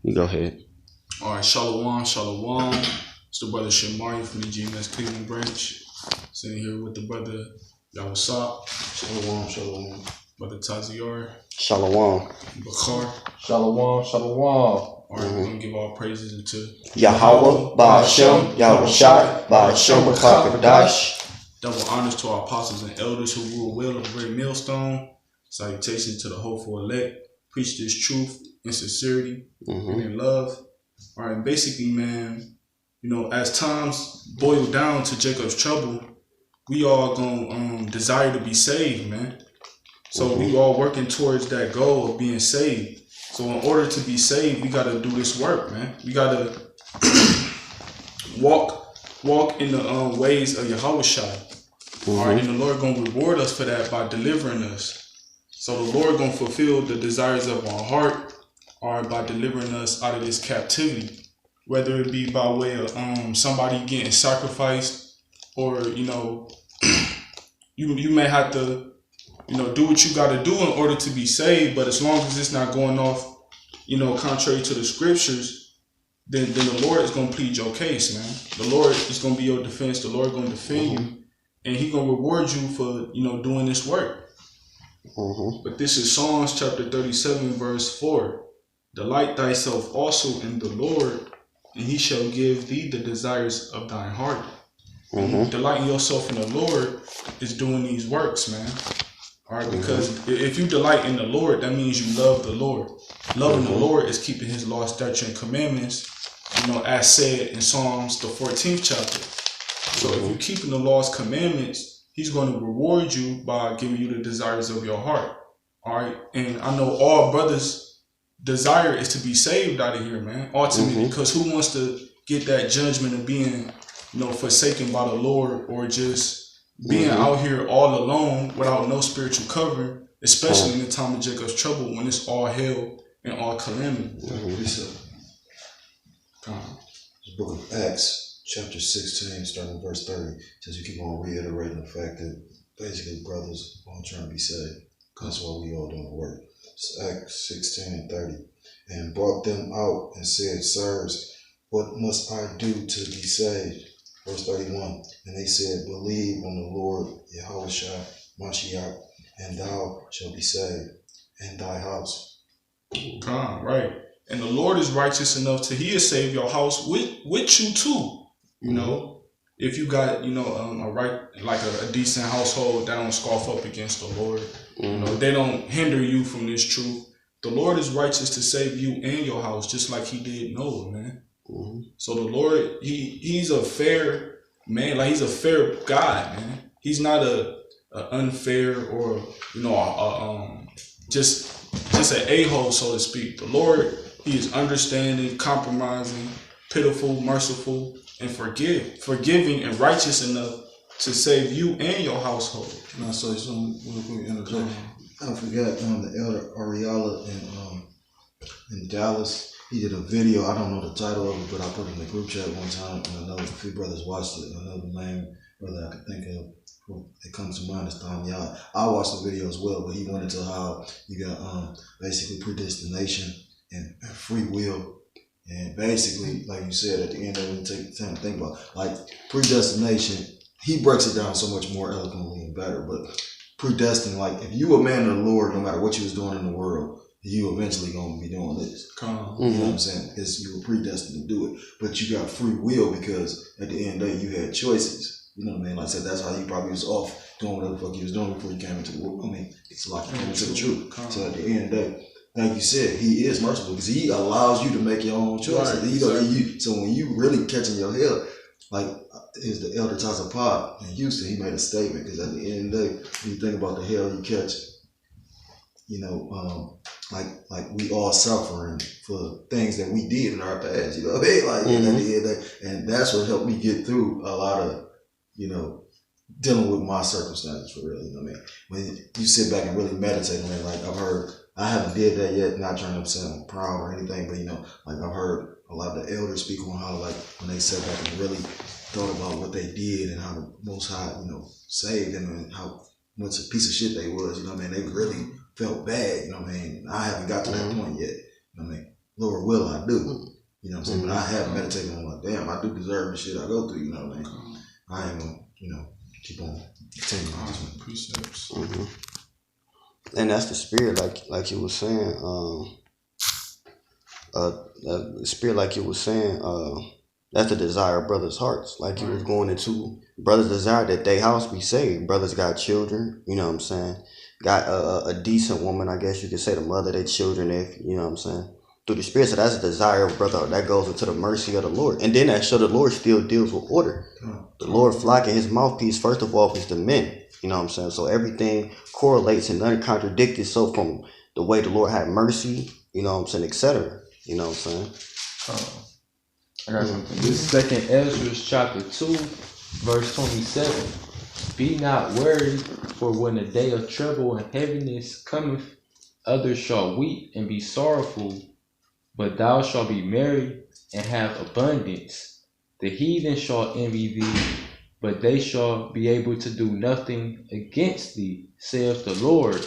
You go ahead. All right, Shalom, Shalom. It's the brother Shamari from the GMS Cleveland branch. Sitting here with the brother YAHAWAH. Shalom, Shalom. Brother Taziar. Shalom. Bakar. Shalom, Shalom. All right, we're going to give all praises to YAHAWAH, BAHASHAM, YAHAWASHI, BAHASHAM, QADASH. Double honors to our apostles and elders who rule well of the great millstone. Salutations to the hopeful elect. Preach this truth in sincerity and in love. All right, basically, man, you know, as times boil down to Jacob's trouble, we all gonna desire to be saved, man. So we all working towards that goal of being saved. So in order to be saved, we gotta do this work, man. We gotta walk in the ways of Yahawashi. All right, and the Lord gonna reward us for that by delivering us. So the Lord gonna fulfill the desires of our heart, or by delivering us out of this captivity, whether it be by way of somebody getting sacrificed, or you know, you may have to, you know, do what you got to do in order to be saved. But as long as it's not going off, you know, contrary to the scriptures, then the Lord is gonna plead your case, man. The Lord is gonna be your defense. The Lord gonna defend you, and He gonna reward you for, you know, doing this work. But this is Psalms chapter 37, verse 4. Delight thyself also in the Lord, and He shall give thee the desires of thine heart. Delighting yourself in the Lord is doing these works, man. All right, because if you delight in the Lord, that means you love the Lord. Loving the Lord is keeping His law, statutes, and commandments, you know, as said in Psalms the 14th chapter. So if you're keeping the law's commandments, He's going to reward you by giving you the desires of your heart. All right. And I know all brothers' desire is to be saved out of here, man. Ultimately, because who wants to get that judgment of being, you know, forsaken by the Lord, or just being out here all alone without no spiritual covering, especially in the time of Jacob's trouble when it's all hell and all calamity. The book of Acts, chapter 16, starting verse 30, says you keep on reiterating the fact that basically brothers are trying to be saved. That's why we all doing the work. It's Acts 16 and 30. And brought them out and said, Sirs, what must I do to be saved? Verse 31. And they said, Believe on the Lord Yahawashi, Mashiach, and thou shalt be saved, and thy house. Right. And the Lord is righteous enough to He'll save your house with you too. You know, if you got, you know, a decent household that don't scoff up against the Lord, you know, they don't hinder you from this truth. The Lord is righteous to save you and your house, just like He did Noah, man. So the Lord, He's a fair man, like He's a fair God, man. He's not a unfair or, you know, just an a-hole, so to speak. The Lord, He is understanding, compromising, pitiful, merciful, and forgiving and righteous enough to save you and your household. Can I say something real quick? Interject. I forgot the elder Ariala in Dallas. He did a video. I don't know the title of it, but I put it in the group chat one time, and I know a few brothers watched it. Another name brother I could think of it comes to mind is Tom Yah. I watched the video as well, but he went into how you got basically predestination and free will. And basically, like you said, at the end of it, we take the time to think about, like, predestination, he breaks it down so much more eloquently and better, but predestined, like, if you a man of the Lord, no matter what you was doing in the world, you eventually going to be doing this. You know what I'm saying? Because you were predestined to do it. But you got free will because at the end of the day, you had choices. You know what I mean? Like I said, that's how you probably was off doing whatever the fuck you was doing before you came into the world. I mean, it's like you came into the truth. So at the end of the day, like you said, He is merciful because He allows you to make your own choices. Right, so when you really catching your hell, like is the elder Tazapah in Houston, he made a statement because at the end of the day, when you think about the hell you catch, you know, like we all suffering for things that we did in our past. You know what I mean? Like at the end of the day, and that's what helped me get through a lot of, you know, dealing with my circumstances for real. You know what I mean? When you sit back and really meditate on it, like I haven't did that yet, not trying to say I'm proud or anything, but you know, like I've heard a lot of the elders speak on how, like, when they sat back and really thought about what they did and how the Most High, you know, saved them and how much a piece of shit they was, you know what I mean? They really felt bad, you know what I mean? I haven't got to that point yet, you know what I mean? Lord, will I do? You know what I'm saying? But I have meditated on like, damn, I do deserve the shit I go through. You know what I mean? I ain't gonna, keep on continuing. Precepts. And that's the spirit, like you were saying. The spirit, like you were saying, that's the desire of brothers' hearts. Like you was going into, brothers desire that their house be saved. Brothers got children, you know what I'm saying? Got a decent woman, I guess you could say, the mother of their children, if you know what I'm saying? Through the spirit. So that's a desire of brother that goes into the mercy of the Lord. And then that show the Lord still deals with order. The Lord flocking his mouthpiece, first of all, is the men. You know what I'm saying? So everything correlates and uncontradicted. So from the way the Lord had mercy, you know what I'm saying, etc. You know what I'm saying? I got something. This is 2nd Ezra chapter 2, verse 27. Be not worried, for when the day of trouble and heaviness cometh, others shall weep and be sorrowful, but thou shalt be merry and have abundance. The heathen shall envy thee, but they shall be able to do nothing against thee, saith the Lord.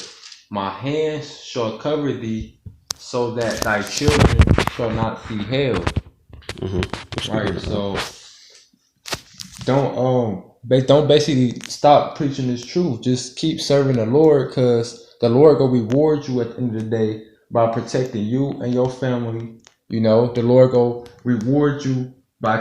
My hands shall cover thee, so that thy children shall not see hell. Right, so don't basically stop preaching this truth. Just keep serving the Lord, because the Lord gonna reward you at the end of the day by protecting you and your family. You know, the Lord gonna reward you by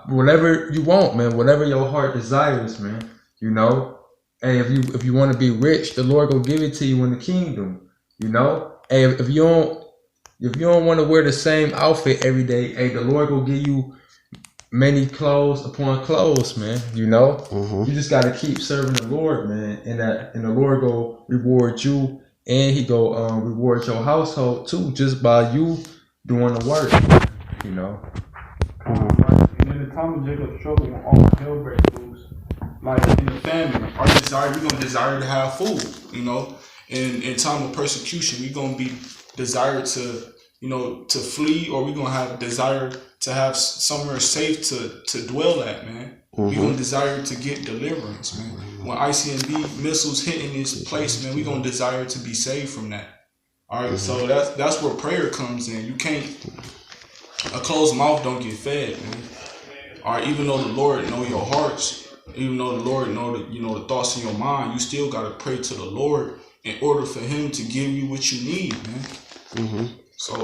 whatever you want, man, whatever your heart desires, man. You know, hey, if you want to be rich, the Lord gonna give it to you in the kingdom. You know, hey, if you don't want to wear the same outfit every day, hey, the Lord will give you many clothes upon clothes, man. You know, you just got to keep serving the Lord, man, and the Lord go reward you, and he go reward your household too, just by you doing the work. You know. And in the time of Jacob's trouble, when all hell breaks loose, like in the famine, our desire, we're gonna desire to have food. You know, in time of persecution, we're gonna be desired to, to flee, or we're gonna have desire to have somewhere safe to dwell at, man. We're gonna desire to get deliverance, man. When ICMB missiles hitting this place, man, we're gonna desire to be saved from that. All right, so that's where prayer comes in. You can't, a closed mouth don't get fed, man. All right, even though the Lord know your hearts, even though the Lord know the thoughts in your mind, you still gotta pray to the Lord in order for him to give you what you need, man. So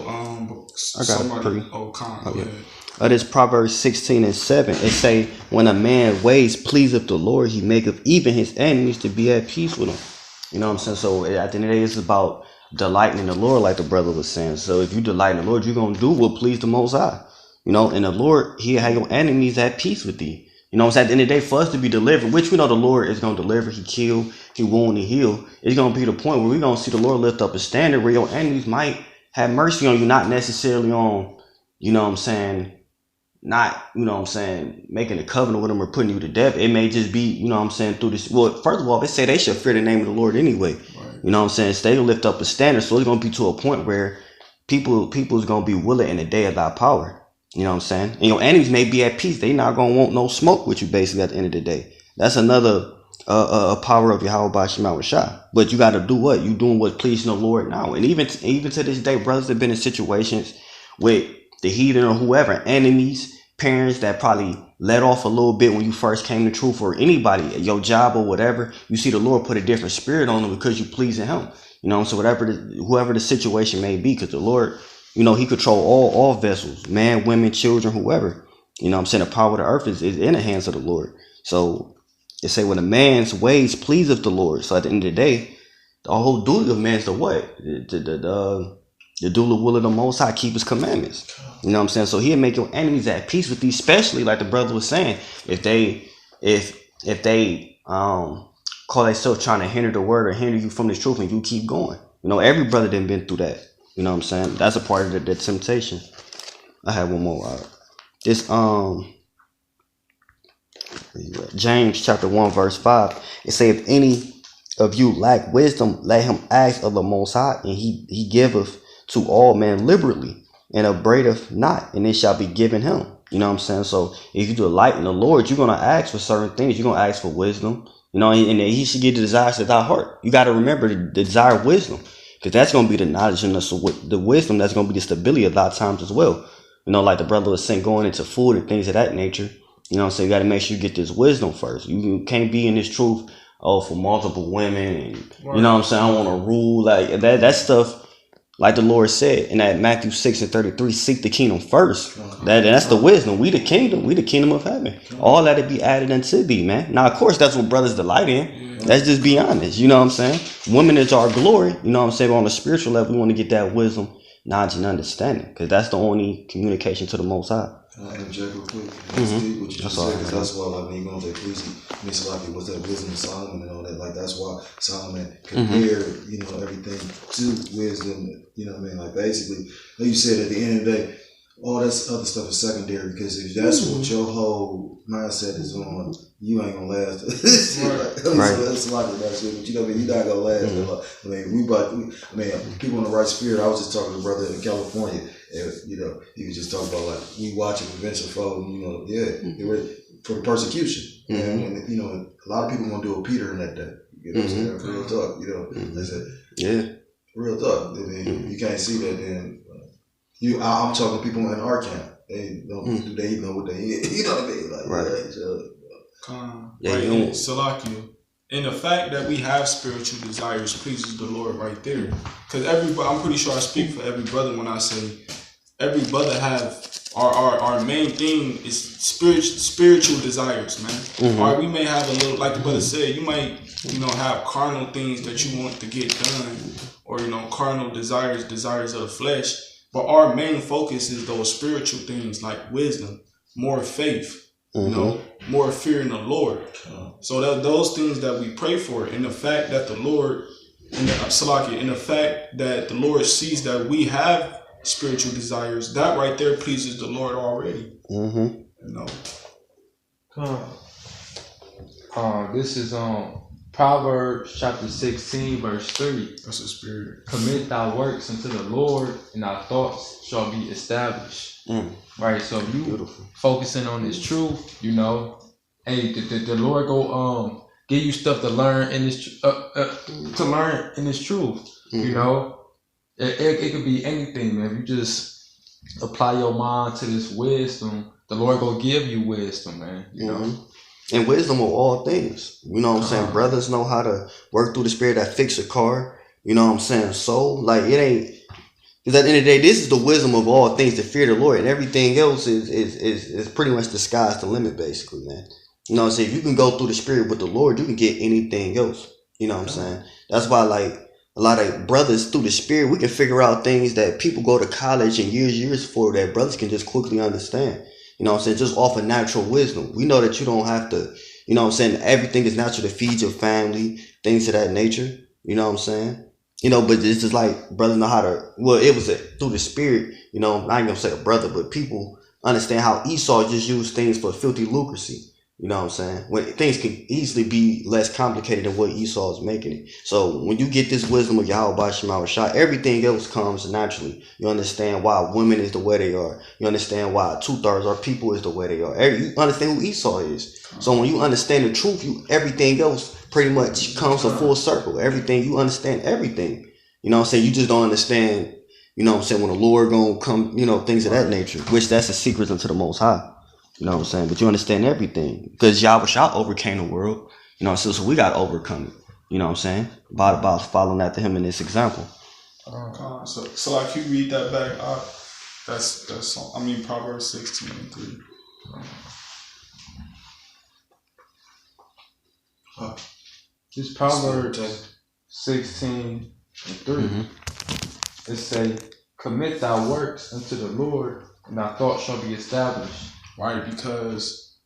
this Proverbs 16:7. It say, when a man ways pleaseth the Lord, he maketh even his enemies to be at peace with him. You know what I'm saying? So at the end of the day, it's about delighting in the Lord, like the brother was saying. So if you delight in the Lord, you're gonna do what please the Most High. You know, and the Lord, he'll have your enemies at peace with thee. You know what I'm saying? At the end of the day, for us to be delivered, which we know the Lord is going to deliver, he kill, he wound, he heal. It's going to be the point where we're going to see the Lord lift up a standard where your enemies might have mercy on you, not necessarily on, making a covenant with them or putting you to death. It may just be, through this. Well, first of all, they say they should fear the name of the Lord anyway. Right. You know what I'm saying? So they lift up a standard. So it's going to be to a point where people is going to be willing in the day of thy power. You know what I'm saying? And your enemies may be at peace. They not going to want no smoke with you, basically, at the end of the day. That's another power of YAHAWASHI. But you got to do what? You doing what's pleasing the Lord now. And even to this day, brothers have been in situations with the heathen or whoever, enemies, parents that probably let off a little bit when you first came to truth, or anybody at your job or whatever. You see the Lord put a different spirit on them because you pleasing him. You know, so whoever the situation may be, because the Lord, he control all vessels, man, women, children, whoever. You know what I'm saying? The power of the earth is in the hands of the Lord. So it say when a man's ways pleaseth the Lord. So at the end of the day, the whole duty of man is to what? The do the will of the Most High, keep his commandments. You know what I'm saying? So he'll make your enemies at peace with these, especially like the brother was saying, if they call themselves trying to hinder the word or hinder you from the truth and you keep going. Every brother done been through that. You know what I'm saying? That's a part of the temptation. I have one more. This James chapter 1 verse 5. It say, if any of you lack wisdom, let him ask of the Most High, and he giveth to all men liberally, and upbraideth not, and it shall be given him. You know what I'm saying? So if you delight in the Lord, you're gonna ask for certain things. You're gonna ask for wisdom. And he should give the desires of thy heart. You got to remember to desire wisdom. Because that's going to be the knowledge and the wisdom. That's going to be the stability a lot of times as well. You know, like the brother was saying, going into food and things of that nature. You know what I'm saying? You got to make sure you get this wisdom first. You can't be in this truth, for multiple women. And, you know what I'm saying? I want to rule. Like, that stuff, like the Lord said in that Matthew 6:33, seek the kingdom first. That's the wisdom. We the kingdom of heaven. All that to be added unto thee, man. Now, of course, that's what brothers delight in. Let's just be honest. You know what I'm saying? Women is our glory. You know what I'm saying? But on a spiritual level, we want to get that wisdom, knowledge, and understanding. Because that's the only communication to the Most High. Can I interject real quick? What you just said, because that's why, like, when you go into Ecclesiastes, like, what's that wisdom of Solomon and all that, like, that's why Solomon compared, you know, everything to wisdom, you know what I mean? Like, basically, like you said, at the end of the day, all that other stuff is secondary, because if that's what your whole mindset is on, you ain't gonna last. That's like that's it. But you know, you're not gonna last. I mean, people in the right spirit. I was just talking to a brother in California, and you know, he was just talking about like we watching convention folk, you know, they were for the persecution, and when, you know, a lot of people want to do a Peter in that day. You know what I'm saying? Real talk, you know. They said, real talk. I mean, you can't see that then. I'm talking to people in our camp. They don't. They know what they eat. You know what I mean? Like, Salakia. And the fact that we have spiritual desires pleases the Lord right there. Because everybody, I'm pretty sure I speak for every brother when I say every brother have our main thing is spiritual desires, man. Or we may have a little, like the brother said, you might, you know, have carnal things that you want to get done, or, you know, carnal desires of the flesh. But our main focus is those spiritual things like wisdom, more faith, you know, more fear in the Lord. So that those things that we pray for, and the fact that the Lord, and the fact that the Lord sees that we have spiritual desires, that right there pleases the Lord already. You know. This is Proverbs chapter 16, verse 3. That's the spirit. Commit thy works unto the Lord, and thy thoughts shall be established. Right. So if you focusing on this truth, you know, hey, the Lord go give you stuff to learn in this truth. You know, it could be anything, man. If you just apply your mind to this wisdom, the Lord go give you wisdom, man. You know. And wisdom of all things. You know what I'm saying? Brothers know how to work through the spirit that fix a car. You know what I'm saying? So, like, it ain't, because at the end of the day, this is the wisdom of all things, to fear the Lord. And everything else is pretty much the sky's the limit, basically, man. You know what I'm saying? If you can go through the spirit with the Lord, you can get anything else. You know what I'm saying? That's why, like, a lot of brothers through the spirit, we can figure out things that people go to college and years for that brothers can just quickly understand. You know what I'm saying? Just off of natural wisdom. We know that you don't have to, you know what I'm saying? Everything is natural to feed your family, things of that nature. You know what I'm saying? You know, but it's just like brothers know how to, well, it was through the spirit, you know, I ain't gonna say a brother, but people understand how Esau just used things for filthy lucracy. You know what I'm saying? When things can easily be less complicated than what Esau is making it. So when you get this wisdom of YAHAWASHI, everything else comes naturally. You understand why women is the way they are. You understand why 2/3 of people is the way they are. You understand who Esau is. So when you understand the truth, everything else pretty much comes a full circle. Everything, you understand everything. You know what I'm saying? You just don't understand, you know what I'm saying, when the Lord gonna come, you know, things of that nature. Which that's a secret unto the Most High. You know what I'm saying? But you understand everything. Because YAHAWASHI overcame the world. You know, so we got to overcome it. You know what I'm saying? By following after him in this example. So like you read that back, that's Proverbs 16 and 3. This Proverbs 16 and 3. It say, commit thy works unto the Lord, and thy thoughts shall be established. Right, because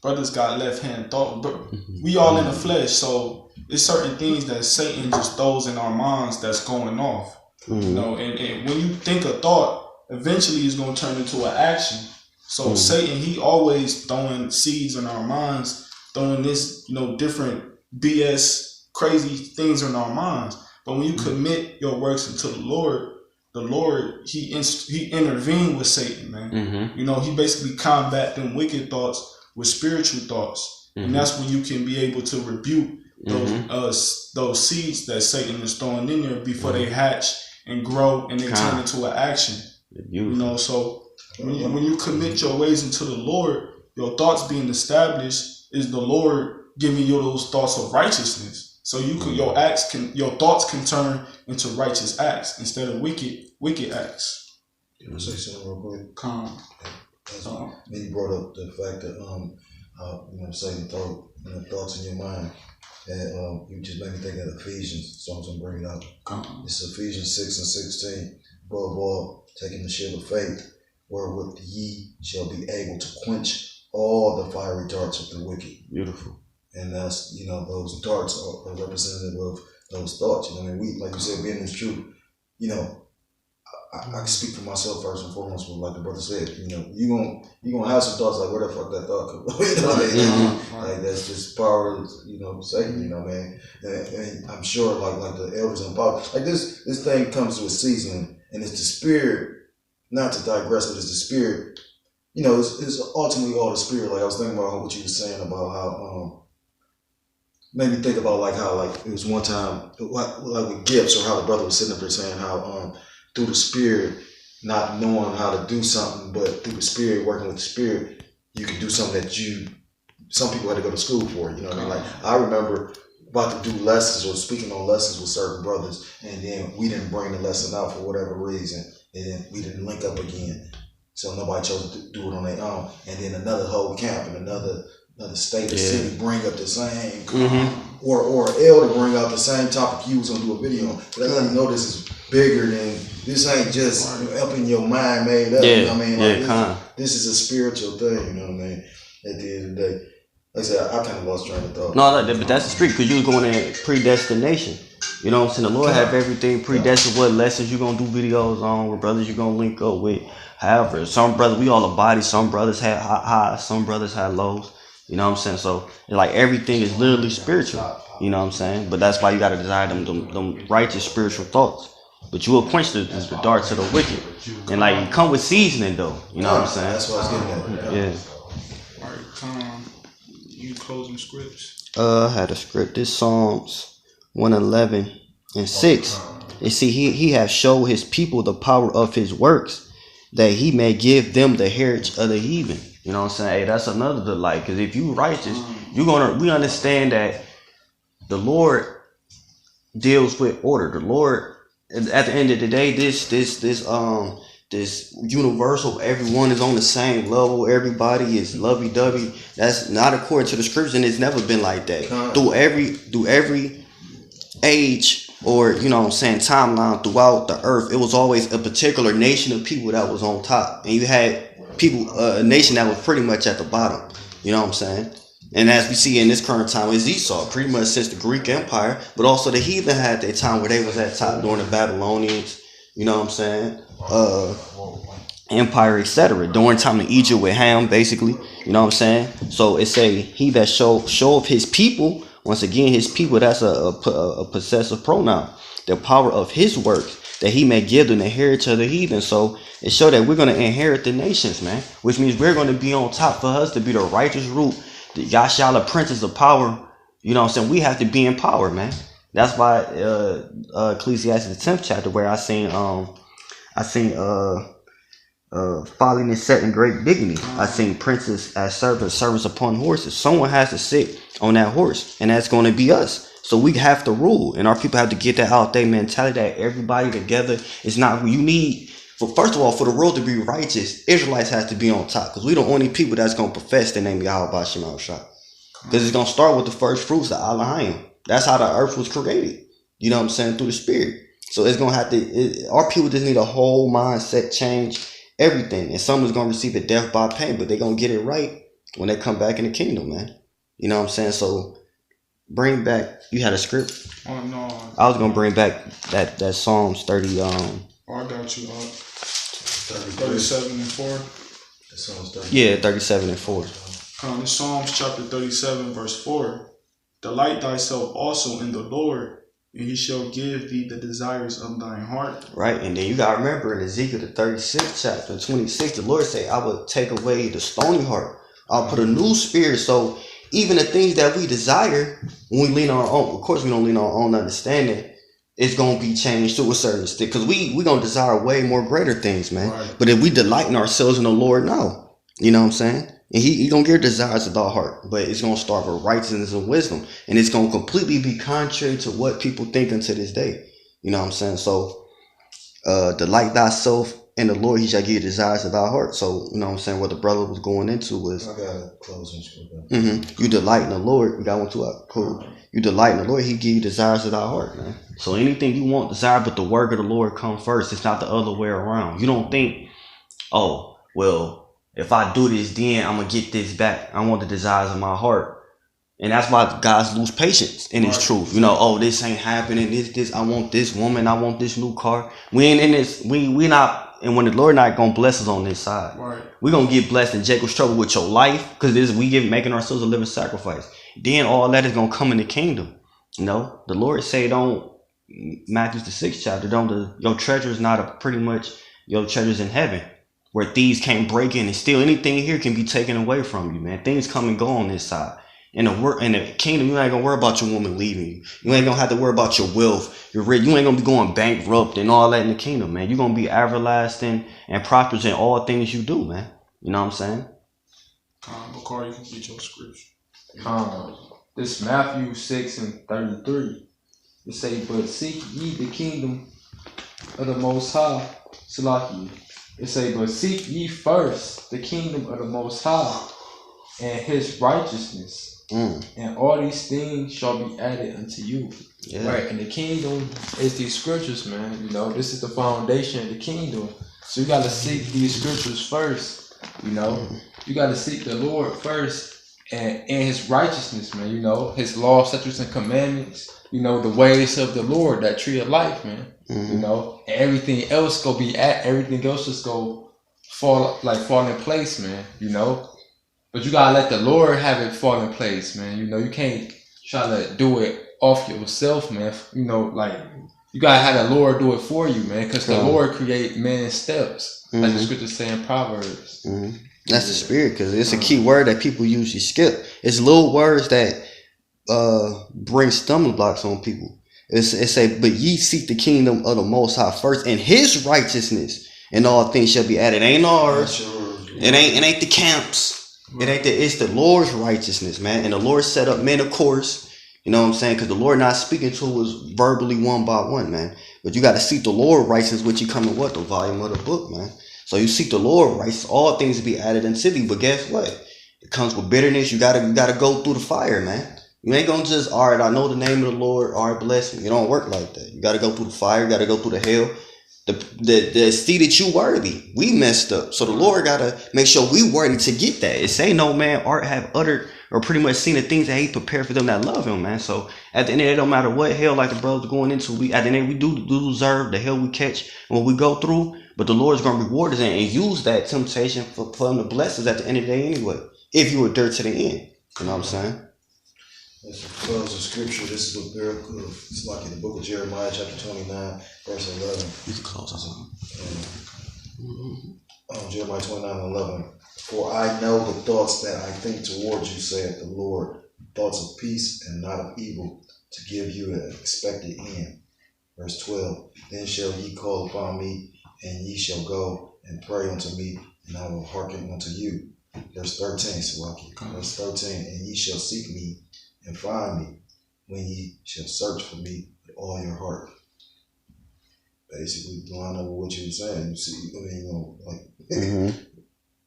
brothers got left-hand thought, but we all in the flesh, so it's certain things that Satan just throws in our minds that's going off. You know, and when you think a thought, eventually it's going to turn into an action. So Satan, he always throwing seeds in our minds, throwing this, you know, different BS, crazy things in our minds. But when you commit your works unto the Lord, he intervened with Satan, man. You know, he basically combat them wicked thoughts with spiritual thoughts. And that's when you can be able to rebuke those seeds that Satan is throwing in there before they hatch and grow and they turn into an action. You know, so when you commit your ways into the Lord, your thoughts being established is the Lord giving you those thoughts of righteousness. So you can your thoughts can turn into righteous acts instead of wicked acts. Can I say something real quick? Calm. You brought up the fact that Satan throw thoughts in your mind. And you just made me think of Ephesians, so I'm going to bring it up. It's Ephesians 6:16. Above all, taking the shield of faith, wherewith ye shall be able to quench all the fiery darts of the wicked. Beautiful. And that's, those darts are representative of those thoughts. You know what I mean? We, like you said, being this truth, I can speak for myself first and foremost, but like the brother said, you gonna have some thoughts like, where the fuck that thought come from? Like that's just power of, Satan, man. And I'm sure like the elders and apostles, like this thing comes to a season, and it's the spirit, not to digress, but it's the spirit, it's ultimately all the spirit. Like I was thinking about what you were saying about how, made me think about how it was one time, like with gifts, or how the brother was sitting up there saying how, through the spirit, not knowing how to do something, but through the spirit, working with the spirit, you can do something that some people had to go to school for. You know what I mean? Like I remember about to do lessons or speaking on lessons with certain brothers, and then we didn't bring the lesson out for whatever reason, and then we didn't link up again. So nobody chose to do it on their own, and then another whole camp in another state or city bring up the same, or an elder bring out the same topic you was gonna do a video on. But I know this is bigger than this. Ain't just helping your mind made up. You know what I mean? This is a spiritual thing. You know what I mean? At the end of the day, like I said, I kind of lost train of thought. No, but that's the street, because you was going in predestination. You know what I'm saying? The Lord have everything predestined. What lessons you gonna do videos on? What brothers you gonna link up with? However, some brothers, we all a body. Some brothers had highs. Some brothers had lows. You know what I'm saying? So like everything is literally spiritual. You know what I'm saying? But that's why you gotta desire them righteous spiritual thoughts. But you will quench the darts of the wicked. And like you come with seasoning though. You know what I'm saying? That's what I was getting at. Yeah. Alright, you closing scripts? I had a script. This Psalms 111:6. And see, he has showed his people the power of his works, that he may give them the heritage of the heathen. You know what I'm saying? Hey, that's another delight. Because if you righteous, we understand that the Lord deals with order. The Lord, at the end of the day, this universal, everyone is on the same level. Everybody is lovey-dovey. That's not according to the scriptures, and it's never been like that. Through every age, or timeline throughout the earth, it was always a particular nation of people that was on top, and you had people, a nation that was pretty much at the bottom. You know what I'm saying? And as we see in this current time is Esau, pretty much since the Greek Empire, but also the heathen had their time where they was at top during the Babylonians, you know what I'm saying? Empire, etc. During time of Egypt with Ham, basically, you know what I'm saying? So it say he that show of his people, once again his people, that's a possessive pronoun, the power of his works, that he may give them the heritage of the heathen. So it show that we're going to inherit the nations, man, which means we're going to be on top. For us to be the righteous root, the Yashala princes of power, you know what I'm saying? We have to be in power, man. That's why Ecclesiastes the 10th chapter, where I seen following is set in great dignity. I seen princes as servants upon horses. Someone has to sit on that horse, and that's going to be us. So we have to rule, and our people have to get that out there mentality that everybody together is not. You need, first of all, for the world to be righteous, Israelites have to be on top, because we're the only people that's going to profess the name of YAHAWASHI. Because it's going to start with the first fruits of HALALYAM. That's how the earth was created. You know what I'm saying? Through the spirit. So it's going to have to, our people just need a whole mindset change, everything. And some is going to receive a death by pain, but they're going to get it right when they come back in the kingdom, man. You know what I'm saying? So bring back, you had a script? Oh, no. I was going to bring back that Psalms 30. I got you. 37 and 4. That Psalms 30. Yeah, 37 and 4. This Psalms chapter 37 verse 4. Delight thyself also in the Lord, and he shall give thee the desires of thine heart. Right, and then you got to remember in Ezekiel the 36th chapter, 26, the Lord say, I will take away the stony heart. I'll put a new spirit. So even the things that we desire, when we lean on our own, of course we don't lean on our own understanding, it's gonna be changed to a certain extent. Because we gonna desire way more greater things, man. Right. But if we delight in ourselves in the Lord now, you know what I'm saying? And he gonna give desires of our heart, but it's gonna start with righteousness and wisdom, and it's gonna completely be contrary to what people think unto this day. You know what I'm saying? So, delight thyself in the Lord, he shall give you desires of thy heart. So, you know what I'm saying? What the brother was going into was, I got a closing scripture. You delight in the Lord. We got one too. Cool. You delight in the Lord, he give you desires of thy heart, man. So anything you want, desire, but the word of the Lord come first. It's not the other way around. You don't think, oh, well, if I do this, then I'm going to get this back. I want the desires of my heart. And that's why guys lose patience in his truth. You know, oh, this ain't happening. This, I want this woman. I want this new car. We ain't in this. We not. And when the Lord not going to bless us on this side, we're going to get blessed in Jacob's trouble with your life. Because this we making ourselves a living sacrifice. Then all that is going to come in the kingdom. You know, the Lord say, Matthew the 6th chapter, your treasure is not pretty much your treasures in heaven, where thieves can't break in and steal. Anything here can be taken away from you, man. Things come and go on this side. In the kingdom, you ain't gonna worry about your woman leaving you. You ain't gonna have to worry about your wealth. You're rich. You ain't gonna be going bankrupt and all that in the kingdom, man. You're gonna be everlasting and prosperous in all things you do, man. You know what I'm saying? Bakari, you can get your scripture. This Matthew 6:33. It say, but seek ye the kingdom of the Most High. Salaki. It say, but seek ye first the kingdom of the Most High and his righteousness. And all these things shall be added unto you. Yeah. Right. And the kingdom is these scriptures, man. You know, this is the foundation of the kingdom. So you got to seek these scriptures first. You know, you got to seek the Lord first and his righteousness, man. You know, his law, statutes, and commandments. You know, the ways of the Lord, that tree of life, man. You know, and everything else everything else just go fall in place, man. You know. But you gotta let the Lord have it fall in place, man. You know, you can't try to do it off yourself, man. You know, like, you gotta have the Lord do it for you, man. Because the Lord create man's steps, like the scriptures say in Proverbs. That's the spirit, because it's a key word that people usually skip. It's little words that bring stumbling blocks on people. It say, but ye seek the kingdom of the Most High first, and his righteousness, and all things shall be added. It ain't ours. It ain't the camps. It's the Lord's righteousness, man. And the Lord set up men, of course, you know what I'm saying? Because the Lord not speaking to us verbally one by one, man. But you got to seek the Lord righteousness, which you come in the volume of the book, man. So you seek the Lord righteousness, all things will be added unto thee. But guess what? It comes with bitterness. You gotta go through the fire, man. You ain't gonna just, all right, I know the name of the Lord, all right, bless me. It don't work like that. You gotta go through the fire. You gotta go through the hell. The see that you worthy. We messed up. So the Lord gotta make sure we worthy to get that. It say no man art have uttered or pretty much seen the things that he prepared for them that love him, man. So at the end of the day, it don't matter what hell like the brothers going into, at the end of the day, we do deserve the hell we catch and what we go through. But the Lord's gonna reward us and use that temptation for him to bless us at the end of the day anyway. If you were there to the end. You know what I'm saying? That's a close of scripture. This is the BARAK of, it's like in the book of Jeremiah, chapter 29, verse 11. You can close us on. Jeremiah 29:11. For I know the thoughts that I think towards you, saith the Lord, thoughts of peace and not of evil, to give you an expected end. Verse 12. Then shall ye call upon me, and ye shall go and pray unto me, and I will hearken unto you. Verse 13. Verse 13. And ye shall seek me and find me when ye shall search for me with all your heart. Basically, line up with what you were saying. You see, I mean, you know, like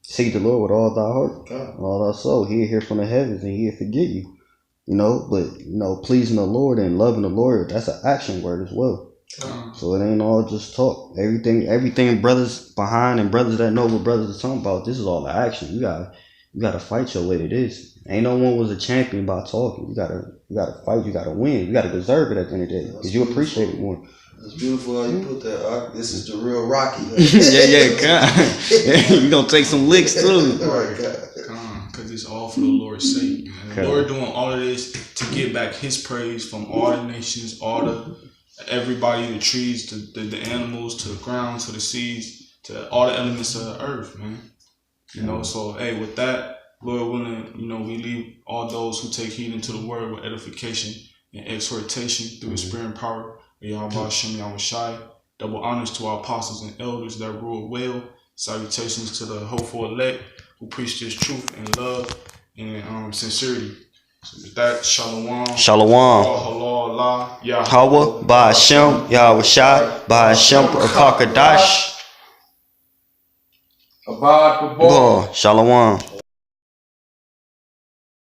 seek the Lord with all thy heart, all thy soul. He'll hear from the heavens and he'll forget you. You know, but you know, pleasing the Lord and loving the Lord, that's an action word as well. So it ain't all just talk. Everything brothers behind and brothers that know what brothers are talking about, this is all the action. You gotta fight your way to this. Ain't no one was a champion by talking. You gotta fight. You gotta win. You gotta deserve it at the end of the day because you appreciate it more. It's beautiful how you put that. This is the real Rocky. Yeah, you gonna take some licks too. Because it's all for the Lord's sake. The Lord doing all of this to get back His praise from all the nations, everybody, the trees, the animals, to the ground, to the seas, to all the elements of the earth, man. You know, so hey, with that, Lord willing, we leave all those who take heed into the word with edification and exhortation through the spirit and power of YAHAWASHI, YAHAWASHI. Double honors to our apostles and elders that rule well. Salutations to the hopeful elect who preach this truth and love and sincerity. So with that, shalom. Shalom. Halal, YAHAWAH, BAHASHAM, YAHAWASHI, BAHASHAM, QADASH. Abad, Shalom.